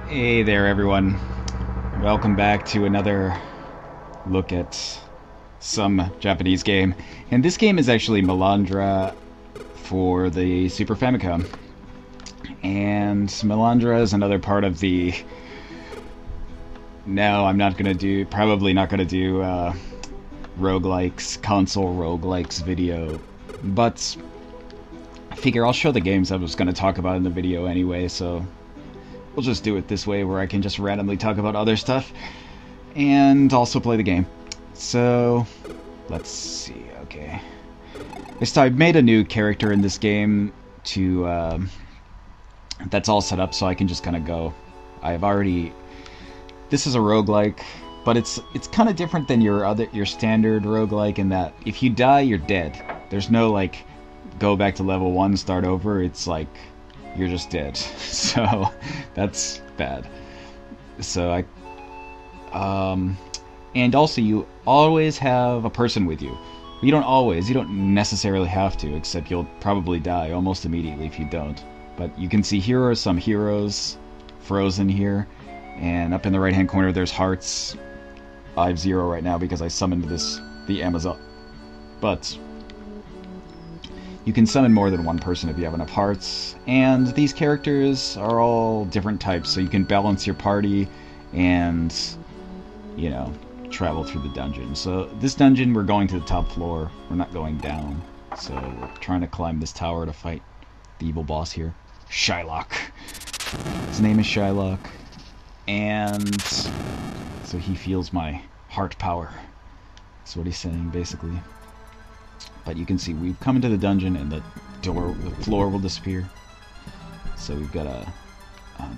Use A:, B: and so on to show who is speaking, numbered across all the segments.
A: Hey there, everyone. Welcome back to another look at some Japanese game. And this game is actually Milandra for the Super Famicom. And Milandra is another part of the... No, I'm not gonna do... Probably not gonna do roguelikes, console roguelikes video. But I figure I'll show the games I was gonna talk about in the video anyway, so... We'll just do it this way where I can just randomly talk about other stuff and also play the game. So, let's see, okay. I've made a new character in this game to, that's all set up so I can just kind of go. I've already, this is a roguelike, but it's kind of different than your standard roguelike in that if you die, you're dead. There's no, like, go back to level 1, start over. It's like, you're just dead. So that's bad. So and also you always have a person with you. You don't necessarily have to, except you'll probably die almost immediately if you don't. But you can see here are some heroes frozen here, and up in the right hand corner there's hearts. I have 0 right now because I summoned the Amazon. But you can summon more than one person if you have enough hearts, and these characters are all different types, so you can balance your party and, you know, travel through the dungeon. So this dungeon, we're going to the top floor. We're not going down. So we're trying to climb this tower to fight the evil boss here, Shylock. His name is Shylock, and so he feels my heart power. That's what he's saying, basically. But you can see we've come into the dungeon and the floor will disappear. So we've got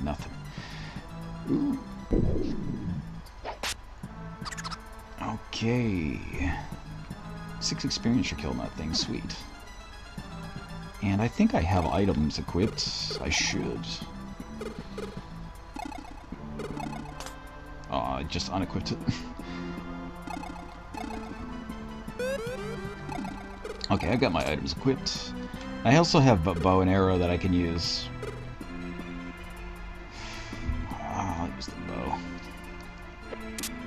A: nothing. Ooh. Okay. 6 experience for killing that thing, sweet. And I think I have items equipped. I should. Oh, I just unequipped it. Okay, I've got my items equipped. I also have a bow and arrow that I can use. I'll use the bow.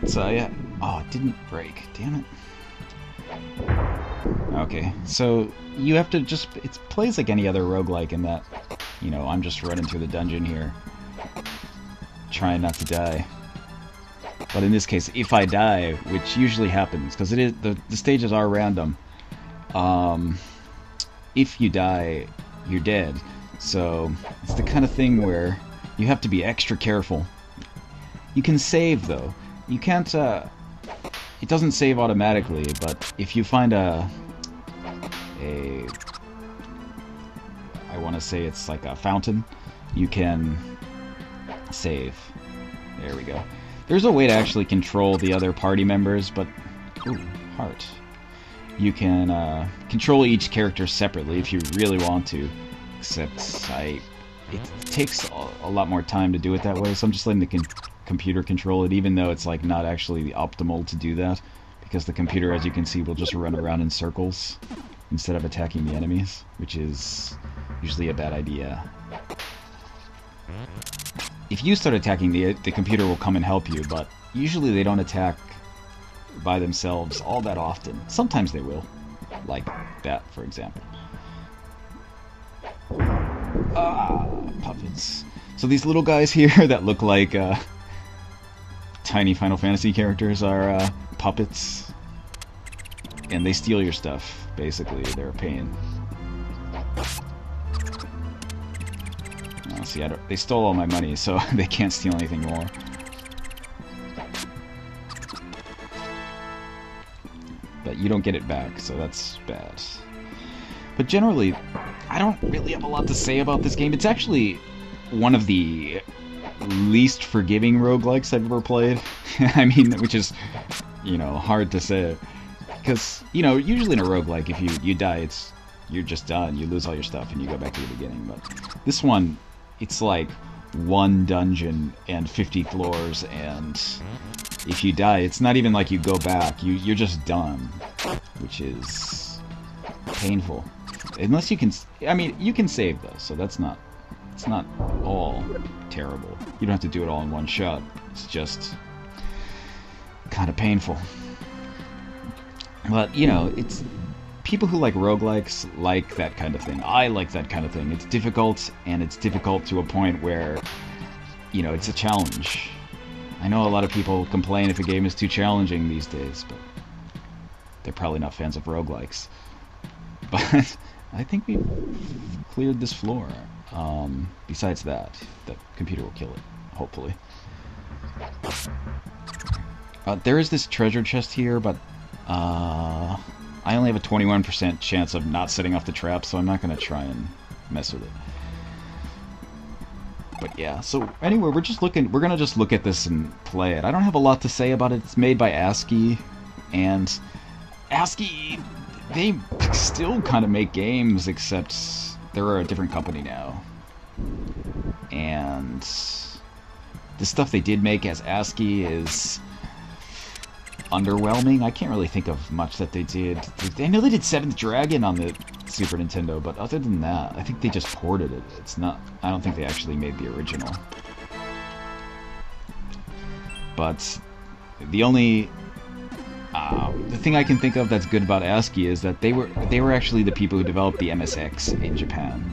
A: So yeah, oh, it didn't break. Damn it. Okay, so you have to just, it plays like any other roguelike in that, you know, I'm just running through the dungeon here, trying not to die. But in this case, if I die, which usually happens, because the stages are random. If you die, you're dead. So it's the kind of thing where you have to be extra careful. You can save though. You can't, it doesn't save automatically, but if you find I want to say it's like a fountain, you can save. There we go. There's a way to actually control the other party members, but, ooh, heart. You can control each character separately if you really want to, except it takes a lot more time to do it that way, so I'm just letting the computer control it, even though it's like not actually optimal to do that, because the computer, as you can see, will just run around in circles instead of attacking the enemies, which is usually a bad idea. If you start attacking, the computer will come and help you, but usually they don't attack by themselves all that often. Sometimes they will, like that, for example. Puppets. So these little guys here that look like tiny Final Fantasy characters are puppets, and they steal your stuff. Basically, they're a pain. Oh, see, they stole all my money, so they can't steal anything more. But you don't get it back, so that's bad. But generally, I don't really have a lot to say about this game. It's actually one of the least forgiving roguelikes I've ever played. I mean, which is, you know, hard to say. Because, you know, usually in a roguelike, if you die, you're just done. You lose all your stuff and you go back to the beginning. But this one, it's like 1 dungeon and 50 floors, and if you die, it's not even like you go back. You're just done, which is painful. Unless you can, I mean, you can save though, so that's not It's not all terrible. You don't have to do it all in one shot. It's just kind of painful. But, you know, it's people who like roguelikes like that kind of thing. I like that kind of thing. It's difficult, and it's difficult to a point where, you know, it's a challenge. I know a lot of people complain if a game is too challenging these days, but they're probably not fans of roguelikes. But I think we cleared this floor. Besides that, the computer will kill it, hopefully. There is this treasure chest here, but I only have a 21% chance of not setting off the trap, so I'm not going to try and mess with it. But yeah, so anyway, we're gonna just look at this and play it. I don't have a lot to say about it. It's made by ASCII, and ASCII, they still kind of make games, except they're a different company now. And the stuff they did make as ASCII is underwhelming. I can't really think of much that they did. I know they did Seventh Dragon on the Super Nintendo, but other than that, I think they just ported it. It's not... I don't think they actually made the original. But the only... the thing I can think of that's good about ASCII is that they were actually the people who developed the MSX in Japan,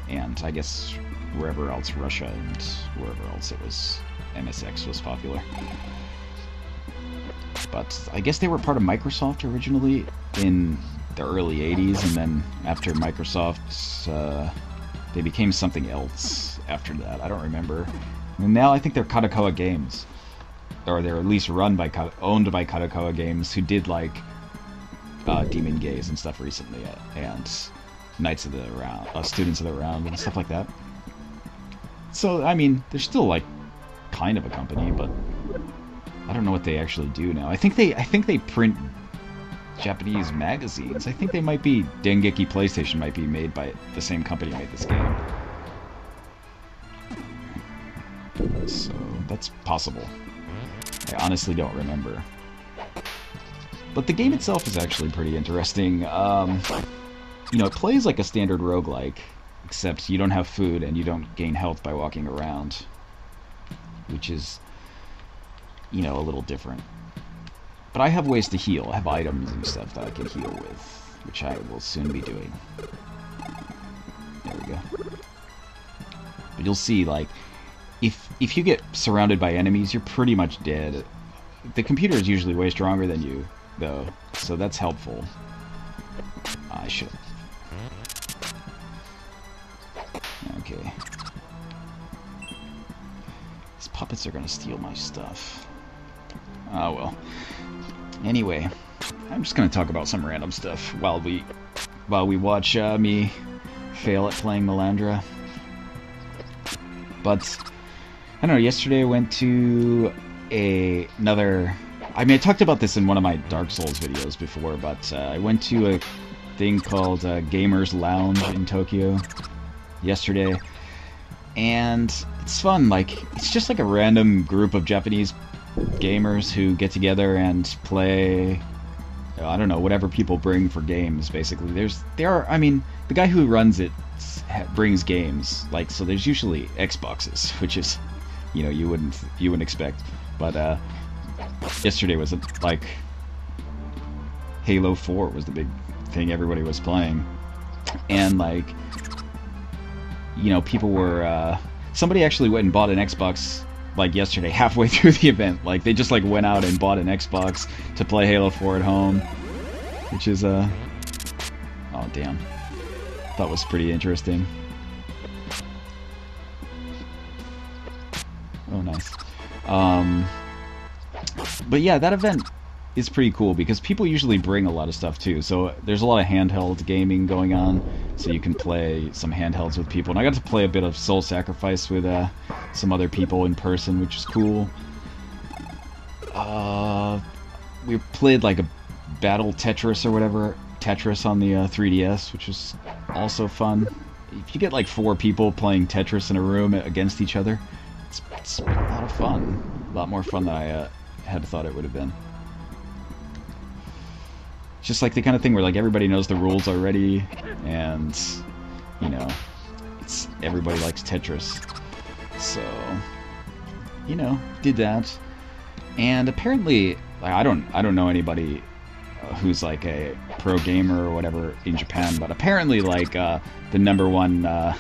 A: and I guess wherever else, Russia and wherever else it was, MSX was popular. But I guess they were part of Microsoft originally in the early 80s, and then after Microsoft, they became something else after that. I don't remember. And now I think they're Kadokawa Games. Or they're at least owned by Kadokawa Games, who did like Demon Gaze and stuff recently, and Knights of the Round, Students of the Round, and stuff like that. So I mean, they're still like kind of a company, but I don't know what they actually do now. I think they print Japanese magazines. I think they might be Dengeki PlayStation might be made by the same company who made this game. So that's possible. I honestly don't remember. But the game itself is actually pretty interesting. You know, it plays like a standard roguelike, except you don't have food and you don't gain health by walking around, which is, you know, a little different. But I have ways to heal. I have items and stuff that I can heal with, which I will soon be doing. There we go. But you'll see, like, if you get surrounded by enemies, you're pretty much dead. The computer is usually way stronger than you, though, so that's helpful. I should. Okay. These puppets are gonna steal my stuff. Oh well. Anyway, I'm just gonna talk about some random stuff while we watch me fail at playing Milandra. But I don't know, yesterday I went to another... I mean, I talked about this in one of my Dark Souls videos before, but I went to a thing called Gamers Lounge in Tokyo yesterday, and it's fun. Like, it's just like a random group of Japanese gamers who get together and play, I don't know, whatever people bring for games, basically. I mean, the guy who runs it brings games, like, so there's usually Xboxes, which is, you know, you wouldn't expect, but yesterday was like Halo 4 was the big thing everybody was playing, and like, you know, people were somebody actually went and bought an Xbox like yesterday halfway through the event. Like, they just like went out and bought an Xbox to play Halo 4 at home, which is oh damn, that was pretty interesting. Oh, nice. But yeah, that event is pretty cool because people usually bring a lot of stuff too. So there's a lot of handheld gaming going on, so you can play some handhelds with people. And I got to play a bit of Soul Sacrifice with some other people in person, which is cool. We played like a Battle Tetris or whatever, Tetris on the 3DS, which was also fun. If you get like 4 people playing Tetris in a room against each other, it's a lot of fun. A lot more fun than I had thought it would have been. It's just like the kind of thing where like everybody knows the rules already, and you know, everybody likes Tetris. So, you know, did that. And apparently, I don't know anybody who's like a pro gamer or whatever in Japan, but apparently like the #1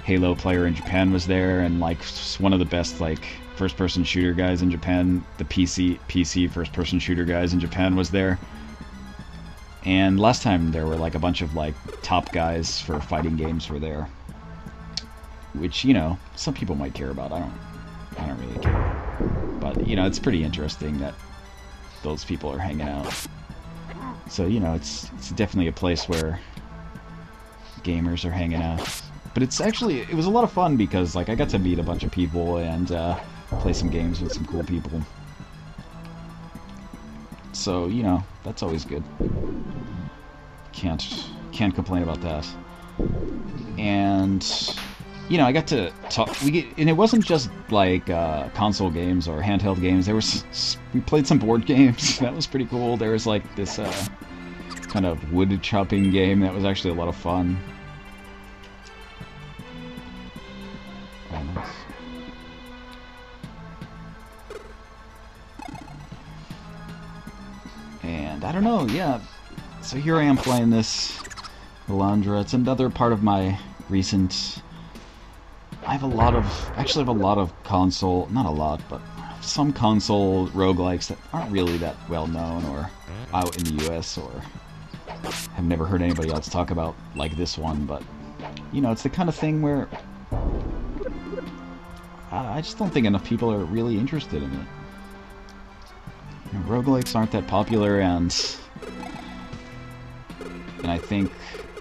A: Halo player in Japan was there, and like one of the best like first-person shooter guys in Japan, the PC first-person shooter guys in Japan was there. And last time there were like a bunch of like top guys for fighting games were there, which, you know, some people might care about. I don't really care, but you know, it's pretty interesting that those people are hanging out. So, you know, it's definitely a place where gamers are hanging out. But it was a lot of fun because like I got to meet a bunch of people and play some games with some cool people. So, you know, that's always good. Can't complain about that. And you know, I got to talk. And it wasn't just like console games or handheld games. We played some board games. That was pretty cool. There was like this kind of wood chopping game that was actually a lot of fun. Oh, nice. And I don't know, yeah. So here I am playing this Milandra. It's another part of my recent... I have a lot of console, not a lot, but some console roguelikes that aren't really that well known or out in the US, or have never heard anybody else talk about like this one, but you know, it's the kind of thing where I just don't think enough people are really interested in it. You know, roguelikes aren't that popular, and I think,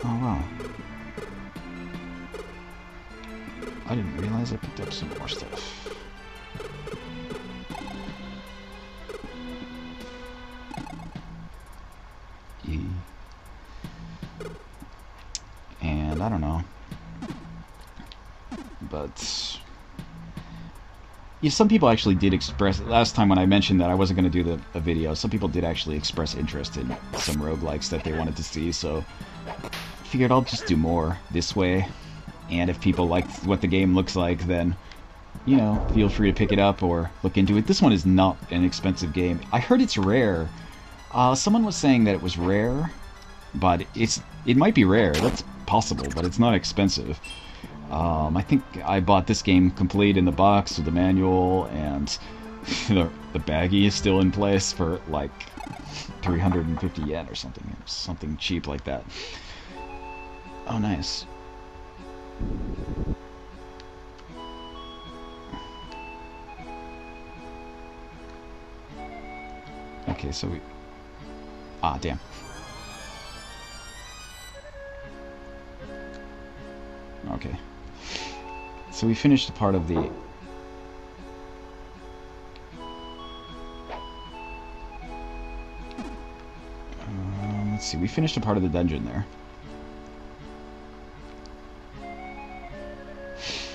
A: oh wow, I didn't realize I picked up some more stuff. And I don't know, but yeah, some people actually did express, last time when I mentioned that I wasn't going to do a video, some people did actually express interest in some roguelikes that they wanted to see, so I figured I'll just do more this way. And if people like what the game looks like, then, you know, feel free to pick it up or look into it. This one is not an expensive game. I heard it's rare. Someone was saying that it was rare, but it might be rare. That's possible, but it's not expensive. I think I bought this game complete in the box with the manual, and the baggie is still in place for like 350 yen or something. Something cheap like that. Oh, nice. Okay, so we... Ah, damn. Okay. So we finished a part of the... let's see, we finished a part of the dungeon there.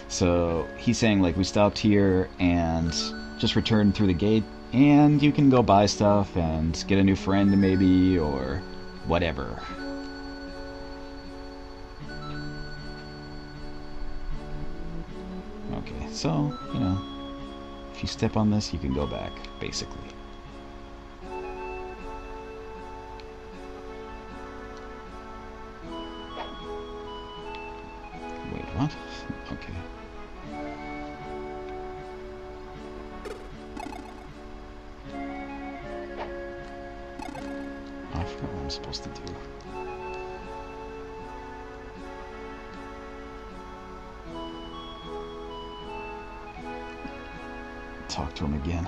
A: So he's saying, like, we stopped here and just returned through the gate, and you can go buy stuff and get a new friend maybe, or whatever. Okay, so, you know, if you step on this, you can go back, basically. Wait, what? Okay. I forgot what I'm supposed to do. Talk to him again.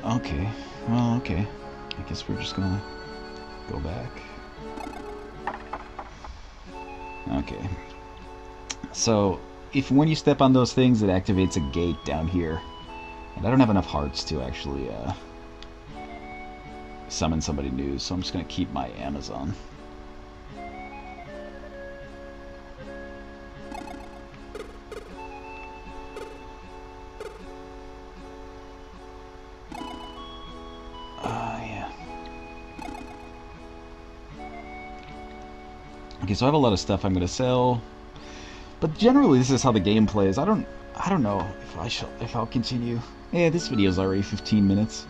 A: Okay. Well, okay. I guess we're just gonna go back. Okay. So, when you step on those things, it activates a gate down here. And I don't have enough hearts to actually summon somebody new, so I'm just gonna keep my Amazon. Yeah. Okay, so I have a lot of stuff I'm gonna sell, but generally this is how the game plays. I don't know if I'll continue. Yeah, this video is already 15 minutes.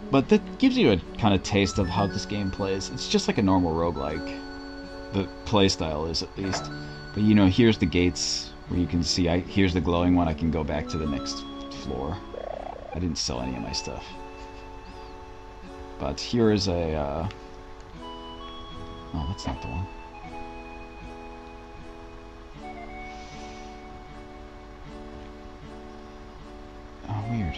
A: But that gives you a kind of taste of how this game plays. It's just like a normal roguelike. The playstyle is, at least. But you know, here's the gates where you can see, here's the glowing one. I can go back to the next floor. I didn't sell any of my stuff. But here is a... Oh, that's not the one. Oh, weird.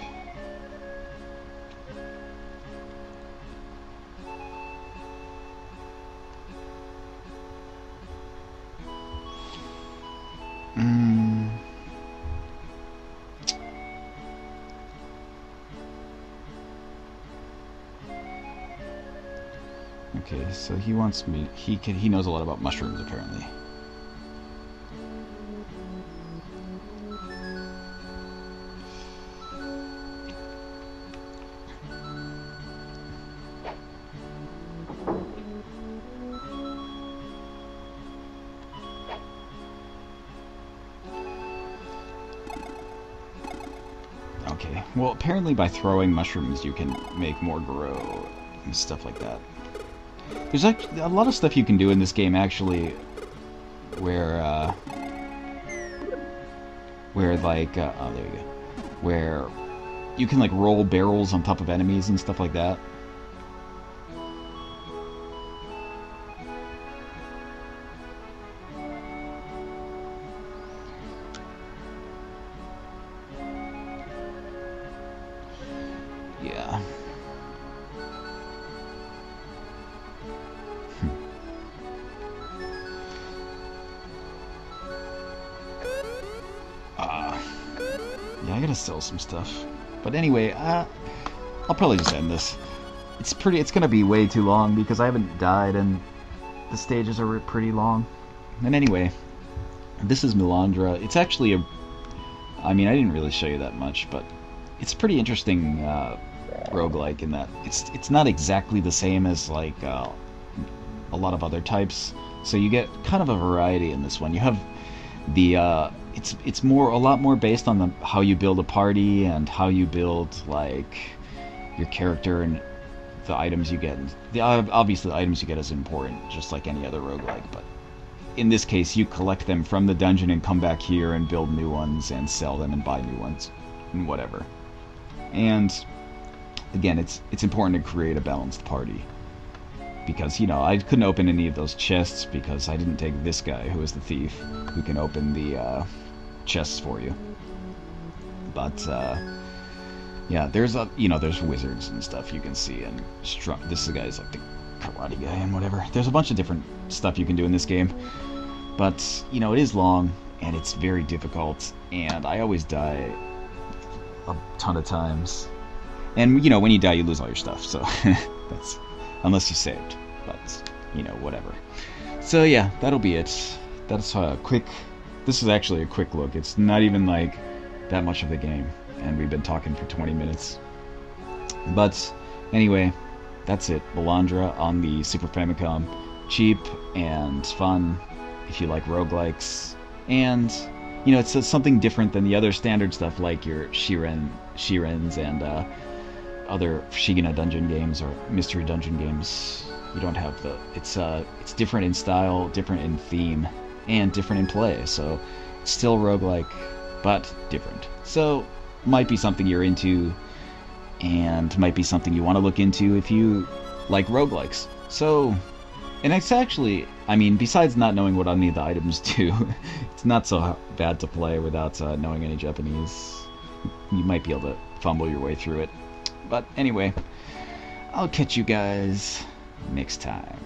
A: Okay, so he wants me. He knows a lot about mushrooms, apparently. Okay, well, apparently by throwing mushrooms you can make more grow and stuff like that. There's actually a lot of stuff you can do in this game, actually, where like, oh, there you go, where you can, like, roll barrels on top of enemies and stuff like that. Yeah. Yeah, I gotta sell some stuff. But anyway, I'll probably just end this. It's gonna be way too long because I haven't died and the stages are pretty long. And anyway, this is Milandra. It's actually I mean, I didn't really show you that much, but it's pretty interesting roguelike in that it's not exactly the same as like a lot of other types. So you get kind of a variety in this one. You have the it's a lot more based on how you build a party and how you build like your character and the items you get. Obviously the items you get is important, just like any other roguelike, but in this case you collect them from the dungeon and come back here and build new ones and sell them and buy new ones and whatever. And again, it's important to create a balanced party. Because, you know, I couldn't open any of those chests because I didn't take this guy, who is the thief, who can open the chests for you. But, yeah, there's wizards and stuff you can see, and this guy's like the karate guy and whatever. There's a bunch of different stuff you can do in this game. But, you know, it is long, and it's very difficult, and I always die a ton of times. And, you know, when you die, you lose all your stuff, so that's... Unless you saved, but, you know, whatever. So yeah, that'll be it. That's a quick... This is actually a quick look. It's not even, like, that much of the game. And we've been talking for 20 minutes. But, anyway, that's it. Milandra on the Super Famicom. Cheap and fun if you like roguelikes. And, you know, it's something different than the other standard stuff like your Shirens and, other Shigina dungeon games or mystery dungeon games. You don't have the... It's different in style, different in theme, and different in play. So, it's still roguelike, but different. So, might be something you're into, and might be something you want to look into if you like roguelikes. So, and it's actually... I mean, besides not knowing what any of the items do, it's not so bad to play without knowing any Japanese. You might be able to fumble your way through it. But anyway, I'll catch you guys next time.